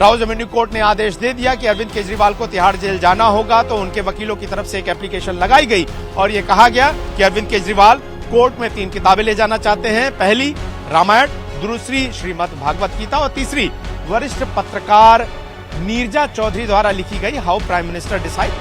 Rouse Avenue court ने आदेश दे दिया कि अरविंद केजरीवाल को तिहाड़ जेल जाना होगा, तो उनके वकीलों की तरफ से एक एप्लीकेशन लगाई गई और ये कहा गया कि अरविंद केजरीवाल कोर्ट में 3 किताबें ले जाना चाहते हैं। पहली रामायण, दूसरी श्रीमद् भागवत गीता और तीसरी वरिष्ठ पत्रकार नीरजा चौधरी द्वारा लिखी गई how prime minister decide.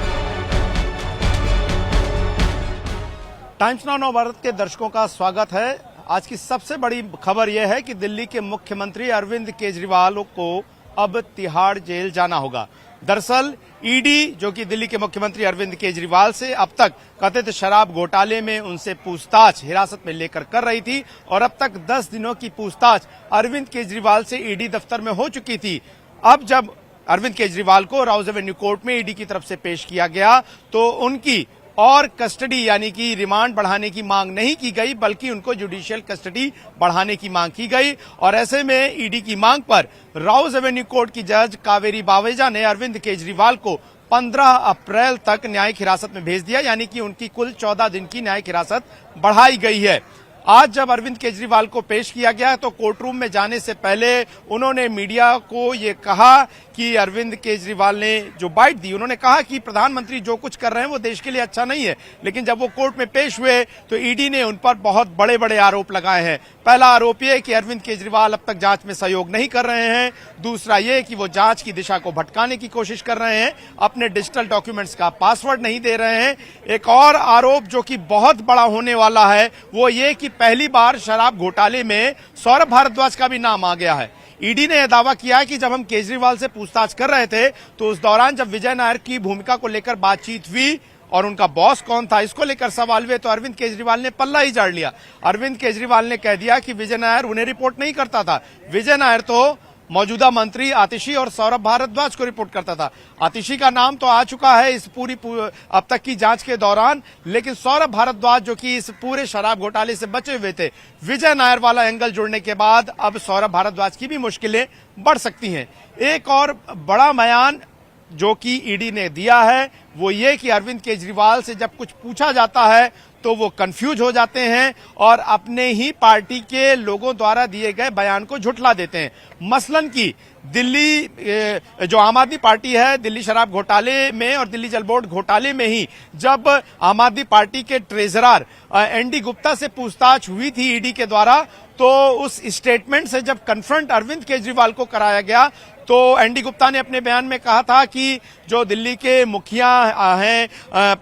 Times now Navbharat के दर्शकों का स्वागत है। आज की सबसे बड़ी खबर यह है कि दिल्ली के मुख्यमंत्री अरविंद केजरीवाल को अब तिहाड़ जेल जाना होगा। दरअसल ईडी, जो कि दिल्ली के मुख्यमंत्री अरविंद केजरीवाल से अब तक कथित शराब घोटाले में उनसे पूछताछ हिरासत में लेकर कर रही थी और अब तक 10 दिनों की पूछताछ अरविंद केजरीवाल से ईडी दफ्तर में हो चुकी थी। अब जब अरविंद केजरीवाल को राउज एवेन्यू कोर्ट में ईडी की तरफ से पेश किया गया तो उनकी और कस्टडी यानी कि रिमांड बढ़ाने की मांग नहीं की गई, बल्कि उनको जुडिशियल कस्टडी बढ़ाने की मांग की गई। और ऐसे में ईडी की मांग पर राउज एवेन्यू कोर्ट की जज कावेरी बावेजा ने अरविंद केजरीवाल को 15 अप्रैल तक न्यायिक हिरासत में भेज दिया, यानी कि उनकी कुल 14 दिन की न्यायिक हिरासत बढ़ाई गई है। आज जब अरविंद केजरीवाल को पेश किया गया तो कोर्टरूम में जाने से पहले उन्होंने मीडिया को ये कहा कि अरविंद केजरीवाल ने जो बाइट दी, उन्होंने कहा कि प्रधानमंत्री जो कुछ कर रहे हैं वो देश के लिए अच्छा नहीं है। लेकिन जब वो कोर्ट में पेश हुए तो ईडी ने उन पर बहुत बड़े बड़े आरोप लगाए हैं। पहला आरोप यह कि अरविंद केजरीवाल अब तक जांच में सहयोग नहीं कर रहे हैं। दूसरा ये कि वो जांच की दिशा को भटकाने की कोशिश कर रहे हैं, अपने डिजिटल डॉक्यूमेंट्स का पासवर्ड नहीं दे रहे हैं। एक और आरोप जो कि बहुत बड़ा होने वाला है वो ये कि पहली बार शराब घोटाले में सौरभ भारद्वाज का भी नाम आ गया है। ईडी ने यह दावा किया है कि जब हम केजरीवाल से पूछताछ कर रहे थे तो उस दौरान जब विजय नायर की भूमिका को लेकर बातचीत हुई और उनका बॉस कौन था इसको लेकर सवाल हुए तो अरविंद केजरीवाल ने पल्ला ही झाड़ लिया। अरविंद केजरीवाल ने कह दिया कि विजय नायर उन्हें रिपोर्ट नहीं करता था। विजय नायर तो मौजूदा मंत्री आतिशी और सौरभ भारद्वाज को रिपोर्ट करता था। आतिशी का नाम तो आ चुका है इस पूरी अब तक की जांच के दौरान, लेकिन सौरभ भारद्वाज जो कि इस पूरे शराब घोटाले से बचे हुए थे, विजय नायर वाला एंगल जुड़ने के बाद अब सौरभ भारद्वाज की भी मुश्किलें बढ़ सकती हैं। एक और बड़ा बयान जो कि ईडी ने दिया है वो ये कि अरविंद केजरीवाल से जब कुछ पूछा जाता है तो वो कंफ्यूज हो जाते हैं और अपने ही पार्टी के लोगों द्वारा दिए गए बयान को झुठला देते हैं। मसलन की दिल्ली जो आम आदमी पार्टी है, दिल्ली शराब घोटाले में और दिल्ली जल बोर्ड घोटाले में ही जब आम आदमी पार्टी के ट्रेजरर एनडी गुप्ता से पूछताछ हुई थी ईडी के द्वारा, तो उस स्टेटमेंट से जब कन्फ्रंट अरविंद केजरीवाल को कराया गया तो एनडी गुप्ता ने अपने बयान में कहा था कि जो दिल्ली के मुखिया हैं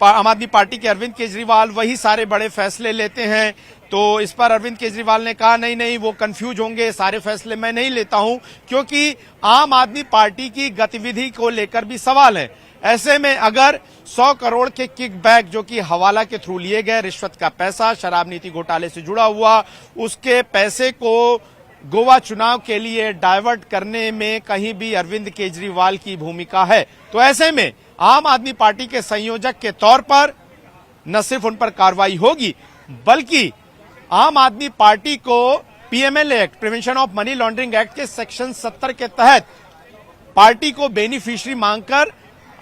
आम आदमी पार्टी के अरविंद केजरीवाल, वही सारे बड़े फैसले लेते हैं। तो इस पर अरविंद केजरीवाल ने कहा नहीं वो कंफ्यूज होंगे, सारे फैसले मैं नहीं लेता हूं, क्योंकि आम आदमी पार्टी की गतिविधि को लेकर भी सवाल है। ऐसे में अगर 100 करोड़ के किकबैक जो कि हवाला के थ्रू लिए गए, रिश्वत का पैसा शराब नीति घोटाले से जुड़ा हुआ, उसके पैसे को गोवा चुनाव के लिए डाइवर्ट करने में कहीं भी अरविंद केजरीवाल की भूमिका है, तो ऐसे में आम आदमी पार्टी के संयोजक के तौर पर न सिर्फ उन पर कार्रवाई होगी बल्कि आम आदमी पार्टी को PML act, prevention of money laundering act के सेक्शन 70 के तहत पार्टी को बेनिफिशियरी मांगकर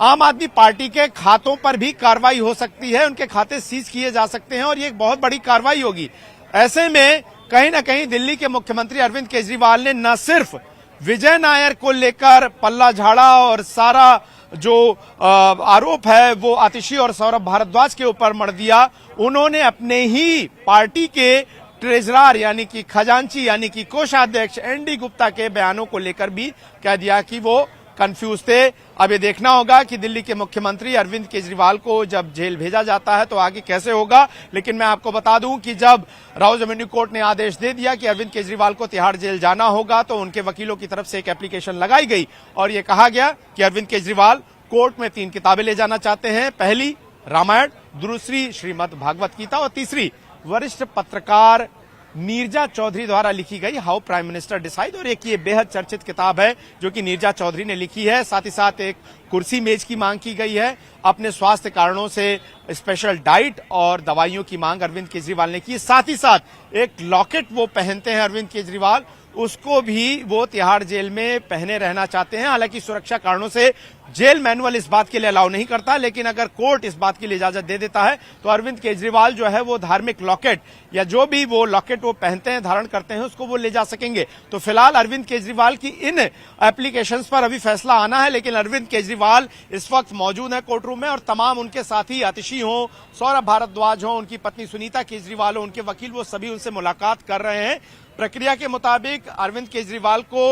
आम आदमी पार्टी के खातों पर भी कार्रवाई हो सकती है, उनके खाते सीज किए जा सकते हैं और ये एक बहुत बड़ी कार्रवाई होगी। ऐसे में कहीं ना कहीं दिल्ली के मुख्यमंत्री अरविंद केजरीवाल ने न सिर्फ विजय नायर को लेकर पल्ला झाड़ा और सारा जो आरोप है वो आतिशी और सौरभ भारद्वाज के ऊपर मढ़ दिया, उन्होंने अपने ही पार्टी के ट्रेजरर यानी कि खजांची यानी कि कोषाध्यक्ष एनडी गुप्ता के बयानों को लेकर भी कह दिया कि वो कंफ्यूज थे। अब ये देखना होगा कि दिल्ली के मुख्यमंत्री अरविंद केजरीवाल को जब जेल भेजा जाता है तो आगे कैसे होगा। लेकिन मैं आपको बता दूं कि जब राउज एवेन्यू कोर्ट ने आदेश दे दिया कि अरविंद केजरीवाल को तिहाड़ जेल जाना होगा तो उनके वकीलों की तरफ से एक एप्लीकेशन लगाई गई और ये कहा गया कि अरविंद केजरीवाल कोर्ट में 3 किताबें ले जाना चाहते हैं। पहली रामायण, दूसरी श्रीमद् भागवत गीता और तीसरी वरिष्ठ पत्रकार नीरजा चौधरी द्वारा लिखी गई हाउ प्राइम मिनिस्टर डिसाइड। और एक ये बेहद चर्चित किताब है जो कि नीरजा चौधरी ने लिखी है। साथ ही साथ एक कुर्सी मेज की मांग की गई है। अपने स्वास्थ्य कारणों से स्पेशल डाइट और दवाइयों की मांग अरविंद केजरीवाल ने की। साथ ही साथ एक लॉकेट वो पहनते हैं अरविंद केजरीवाल, उसको भी वो तिहाड़ जेल में पहने रहना चाहते हैं। हालांकि सुरक्षा कारणों से जेल मैनुअल इस बात के लिए अलाउ नहीं करता, लेकिन अगर कोर्ट इस बात के लिए इजाजत दे देता है तो अरविंद केजरीवाल जो है वो धार्मिक लॉकेट या जो भी वो लॉकेट वो पहनते हैं, धारण करते हैं, उसको वो ले जा सकेंगे। तो फिलहाल अरविंद केजरीवाल की इन एप्लीकेशंस पर अभी फैसला आना है, लेकिन अरविंद केजरीवाल इस वक्त मौजूद है कोर्ट रूम में और तमाम उनके साथी आतिशी हो, सौरभ भारद्वाज हो, उनकी पत्नी सुनीता केजरीवाल हो, उनके वकील, वो सभी उनसे मुलाकात कर रहे हैं। प्रक्रिया के मुताबिक अरविंद केजरीवाल को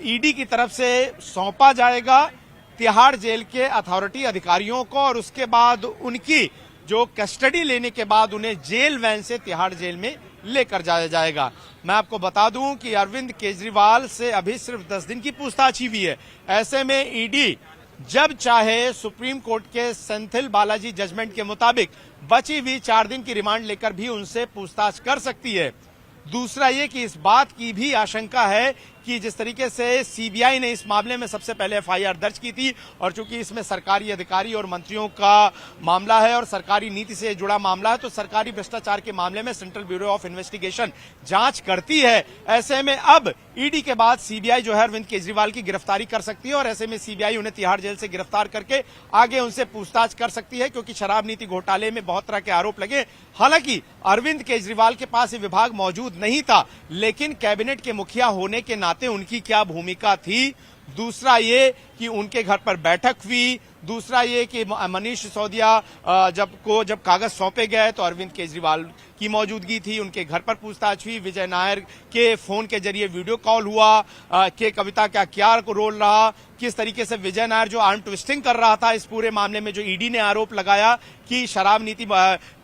ईडी की तरफ से सौंपा जाएगा तिहाड़ जेल के अथॉरिटी अधिकारियों को, और उसके बाद उनकी जो कस्टडी लेने के बाद उन्हें जेल वैन से तिहाड़ जेल में लेकर जाया जाएगा। मैं आपको बता दूं कि अरविंद केजरीवाल से अभी सिर्फ 10 दिन की पूछताछ ही हुई है। ऐसे में ईडी जब चाहे सुप्रीम कोर्ट के सेंथिल बालाजी जजमेंट के मुताबिक बची हुई 4 दिन की रिमांड लेकर भी उनसे पूछताछ कर सकती है। दूसरा ये कि इस बात की भी आशंका है कि जिस तरीके से सीबीआई ने इस मामले में सबसे पहले एफआईआर दर्ज की थी, और चूंकि इसमें सरकारी अधिकारी और मंत्रियों का मामला है और सरकारी नीति से जुड़ा मामला है, तो सरकारी भ्रष्टाचार के मामले में सेंट्रल ब्यूरो ऑफ इन्वेस्टिगेशन जांच करती है। ऐसे में अब ईडी के बाद सीबीआई जो है अरविंद केजरीवाल की गिरफ्तारी कर सकती है, और ऐसे में सीबीआई उन्हें तिहाड़ जेल से गिरफ्तार करके आगे उनसे पूछताछ कर सकती है, क्योंकि शराब नीति घोटाले में बहुत तरह के आरोप लगे। हालांकि अरविंद केजरीवाल के पास ये विभाग मौजूद नहीं था, लेकिन कैबिनेट के मुखिया होने के नाते उनकी क्या भूमिका थी। दूसरा ये कि उनके घर पर बैठक हुई। दूसरा ये कि मनीष सिसोदिया जब कागज सौंपे गए तो अरविंद केजरीवाल की मौजूदगी थी, उनके घर पर पूछताछ हुई। विजय नायर के फोन के जरिए वीडियो कॉल हुआ कि कविता का क्या रोल रहा, किस तरीके से विजय नायर जो आर्म ट्विस्टिंग कर रहा था इस पूरे मामले में, जो ईडी ने आरोप लगाया कि शराब नीति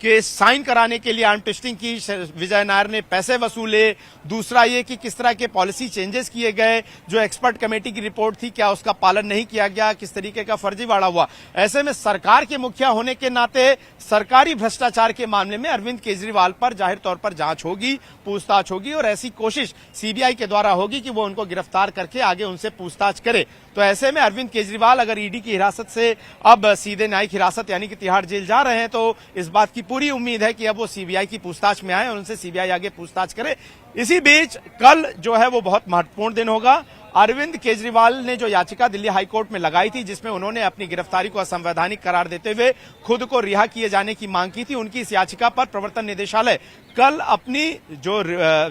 के साइन कराने के लिए आर्म ट्विस्टिंग की, विजय नायर ने पैसे वसूले। दूसरा ये कि किस तरह के पॉलिसी चेंजेस किए गए, जो एक्सपर्ट कमेटी की रिपोर्ट थी क्या उसका पालन नहीं किया गया, किस तरीके का फर्जीवाड़ा हुआ। ऐसे में सरकार के मुखिया होने के नाते सरकारी भ्रष्टाचार के मामले में अरविंद केजरीवाल पर जाहिर तौर पर जांच होगी, पूछताछ होगी, और ऐसी कोशिश सीबीआई के द्वारा होगी कि वो उनको गिरफ्तार करके आगे उनसे पूछताछ करे। तो ऐसे में अरविंद केजरीवाल अगर ईडी की हिरासत से अब सीधे न्यायिक हिरासत यानी कि तिहाड़ जेल जा रहे हैं, तो इस बात की पूरी उम्मीद है कि अब वो सीबीआई की पूछताछ में आए और उनसे सीबीआई आगे पूछताछ करे। इसी बीच कल जो है वो बहुत महत्वपूर्ण दिन होगा। अरविंद केजरीवाल ने जो याचिका दिल्ली हाईकोर्ट में लगाई थी, जिसमें उन्होंने अपनी गिरफ्तारी को असंवैधानिक करार देते हुए खुद को रिहा किए जाने की मांग की थी, उनकी इस याचिका पर प्रवर्तन निदेशालय कल अपनी जो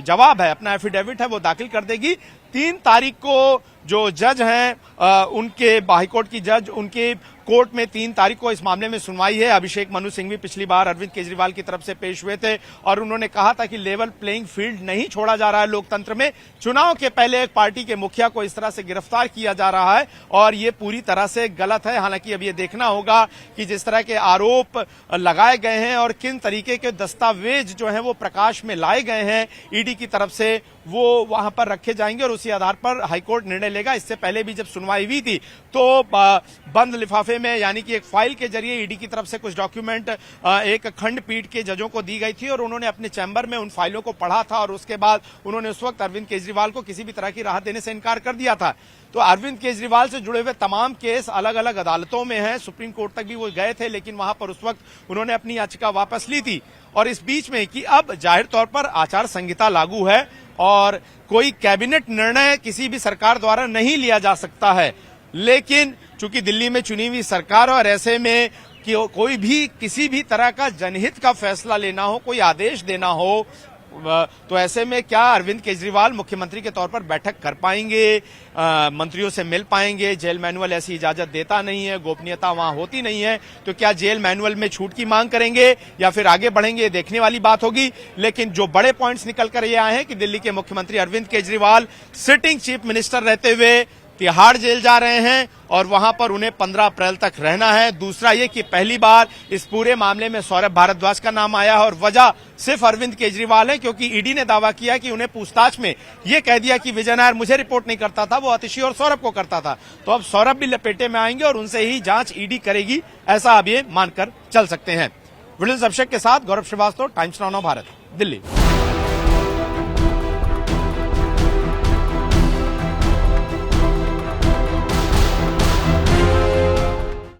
जवाब है, अपना एफिडेविट है, वो दाखिल कर देगी। 3 तारीख को जो जज हैं उनके हाईकोर्ट की जज उनके कोर्ट में 3 तारीख को इस मामले में सुनवाई है। अभिषेक मनु सिंह भी पिछली बार अरविंद केजरीवाल की तरफ से पेश हुए थे और उन्होंने कहा था कि लेवल प्लेइंग फील्ड नहीं छोड़ा जा रहा है लोकतंत्र में। चुनाव के पहले एक पार्टी के मुखिया को इस तरह से गिरफ्तार किया जा रहा है और ये पूरी तरह से गलत है। हालांकि अब ये देखना होगा कि जिस तरह के आरोप लगाए गए हैं और किन तरीके के दस्तावेज जो है वो प्रकाश में लाए गए हैं ईडी की तरफ से, वो वहां पर रखे जाएंगे और उसी आधार पर हाईकोर्ट निर्णय लेगा। इससे पहले भी जब सुनवाई हुई थी तो बंद लिफाफे में यानी कि एक फाइल के जरिए ईडी की तरफ से कुछ डॉक्यूमेंट एक खंडपीठ के जजों को दी गई थी और उन्होंने अपने चैम्बर में उन फाइलों को पढ़ा था और उसके बाद उन्होंने उस वक्त अरविंद केजरीवाल को किसी भी तरह की राहत देने से इनकार कर दिया था। तो अरविंद केजरीवाल से जुड़े हुए तमाम केस अलग अलग अदालतों में हैं, सुप्रीम कोर्ट तक भी वो गए थे, लेकिन वहां पर उस वक्त उन्होंने अपनी याचिका वापस ली थी। और इस बीच में कि अब जाहिर तौर पर आचार संहिता लागू है और कोई कैबिनेट निर्णय किसी भी सरकार द्वारा नहीं लिया जा सकता है, लेकिन चूंकि दिल्ली में चुनी हुई सरकार और ऐसे में कि कोई भी किसी भी तरह का जनहित का फैसला लेना हो, कोई आदेश देना हो, तो ऐसे में क्या अरविंद केजरीवाल मुख्यमंत्री के तौर पर बैठक कर पाएंगे, मंत्रियों से मिल पाएंगे? जेल मैनुअल ऐसी इजाजत देता नहीं है, गोपनीयता वहां होती नहीं है, तो क्या जेल मैनुअल में छूट की मांग करेंगे या फिर आगे बढ़ेंगे, देखने वाली बात होगी। लेकिन जो बड़े पॉइंट्स निकल कर ये आए हैं कि दिल्ली के मुख्यमंत्री Arvind Kejriwal sitting chief minister रहते हुए तिहाड़ जेल जा रहे हैं और वहां पर उन्हें 15 अप्रैल तक रहना है। दूसरा ये कि पहली बार इस पूरे मामले में सौरभ भारद्वाज का नाम आया और वजह सिर्फ अरविंद केजरीवाल है, क्योंकि ईडी ने दावा किया कि उन्हें पूछताछ में ये कह दिया कि विजय नायर मुझे रिपोर्ट नहीं करता था, वो आतिशी और सौरभ को करता था। तो अब सौरभ भी लपेटे में आएंगे और उनसे ही जांच ईडी करेगी, ऐसा अब ये मानकर चल सकते हैं। वीडियो अभिषेक के साथ गौरव श्रीवास्तव, टाइम्स नाउ भारत, दिल्ली।